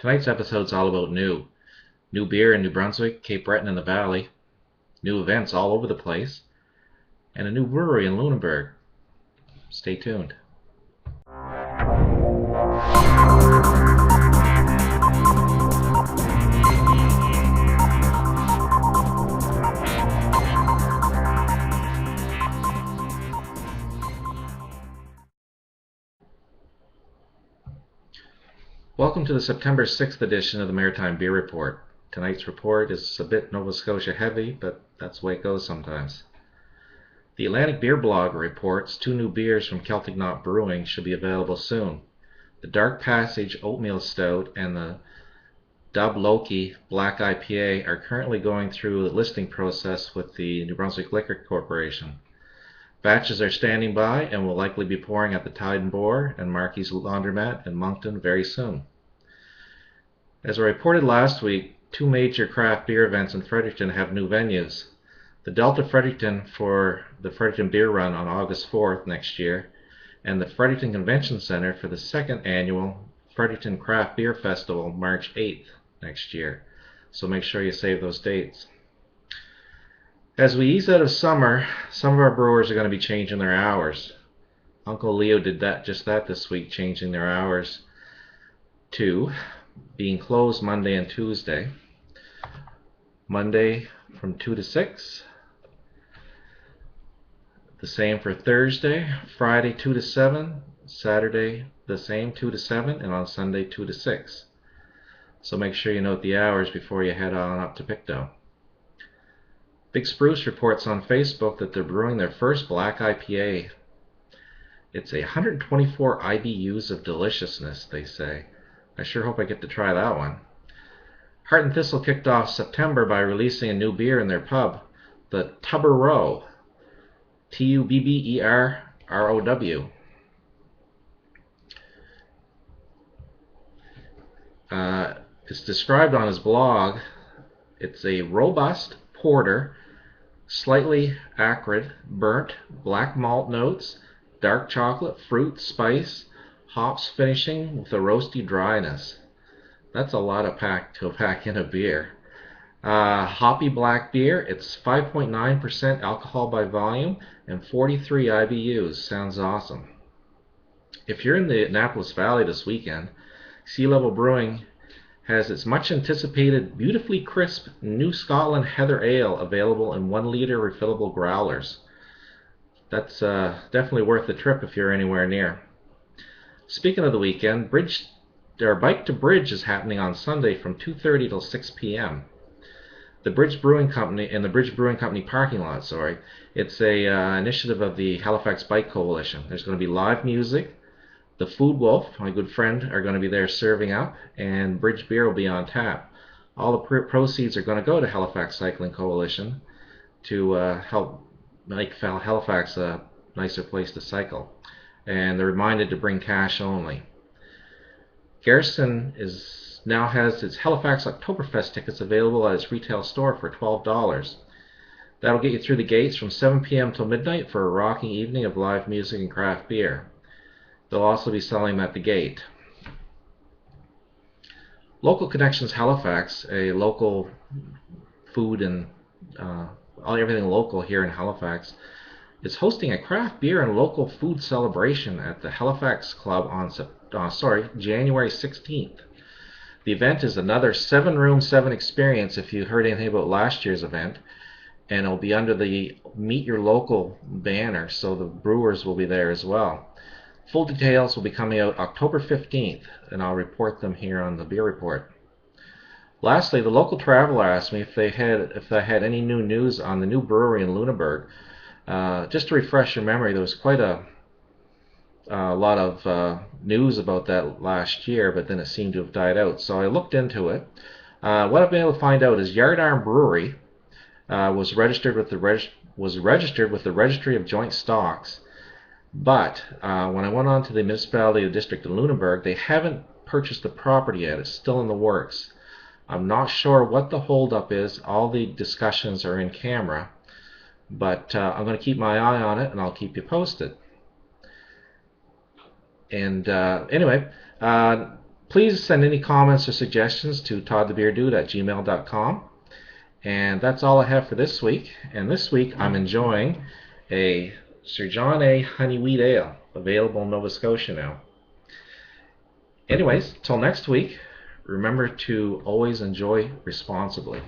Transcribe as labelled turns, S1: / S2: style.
S1: Tonight's episode's all about new beer in New Brunswick, Cape Breton and the Valley, new events all over the place, and a new brewery in Lunenburg. Stay tuned. Welcome to the September 6th edition of the Maritime Beer Report. Tonight's report is a bit Nova Scotia heavy, but that's the way it goes sometimes. The Atlantic Beer Blog reports 2 new beers from Celtic Knot Brewing should be available soon. The Dark Passage Oatmeal Stout and the Dubh Loki Black IPA are currently going through the listing process with the New Brunswick Liquor Corporation. Batches are standing by and will likely be pouring at the Tide and Boar and Marky's Laundromat in Moncton very soon. As I reported last week, 2 major craft beer events in Fredericton have new venues. The Delta Fredericton for the Fredericton Beer Run on August 4th next year, and the Fredericton Convention Centre for the 2nd annual Fredericton Craft Beer Festival March 8th next year. So make sure you save those dates. As we ease out of summer, some of our brewers are going to be changing their hours. Uncle Leo did just that this week, changing their hours to being closed Monday and Tuesday. Monday from 2 to 6. The same for Thursday. Friday 2 to 7. Saturday the same, 2 to 7. And on Sunday 2 to 6. So make sure you note the hours before you head on up to Pictou. Big Spruce reports on Facebook that they're brewing their first black IPA. It's 124 IBUs of deliciousness, they say. I sure hope I get to try that one. Heart and Thistle kicked off September by releasing a new beer in their pub, the Tubber Row. Tubberrow. It's described on his blog. It's a robust porter, slightly acrid, burnt, black malt notes, dark chocolate, fruit, spice, hops finishing with a roasty dryness. That's a lot of to pack in a beer. Hoppy black beer. It's 5.9% alcohol by volume and 43 IBUs. Sounds awesome. If you're in the Annapolis Valley this weekend, Sea Level Brewing has its much anticipated, beautifully crisp New Scotland Heather Ale available in 1 liter refillable growlers. That's definitely worth the trip if you're anywhere near. Speaking of the weekend, Bike to Bridge is happening on Sunday from 2:30 till 6 p.m. The Bridge Brewing Company in the Bridge Brewing Company parking lot. It's a initiative of the Halifax Bike Coalition. There's going to be live music. The Food Wolf, my good friend, are going to be there serving up, and Bridge Beer will be on tap. All the proceeds are going to go to Halifax Cycling Coalition to help make Halifax a nicer place to cycle. And they're reminded to bring cash only. Garrison now has its Halifax Oktoberfest tickets available at its retail store for $12. That'll get you through the gates from 7 p.m. till midnight for a rocking evening of live music and craft beer. They'll also be selling them at the gate. Local Connections Halifax, a local food and everything local here in Halifax, is hosting a craft beer and local food celebration at the Halifax Club on January 16th. The event is another 7-room, 7 experience if you heard anything about last year's event, and it'll be under the Meet Your Local banner, so the brewers will be there as well. Full details will be coming out October 15th, and I'll report them here on the Beer Report. Lastly, the local traveler asked me if I had any new news on the new brewery in Lunenburg. Just to refresh your memory, there was quite a lot of news about that last year, but then it seemed to have died out. So I looked into it. What I've been able to find out is Yardarm Brewery was registered with the Registry of Joint Stocks. But when I went on to the municipality of the district of Lunenburg, they haven't purchased the property yet. It's still in the works. I'm not sure what the holdup is. All the discussions are in camera, but I'm going to keep my eye on it, and I'll keep you posted. And anyway, please send any comments or suggestions to toddthebeerdude@gmail.com. And that's all I have for this week. And this week I'm enjoying a Sir John A. Honey Wheat Ale, available in Nova Scotia now. Anyways, till next week, remember to always enjoy responsibly.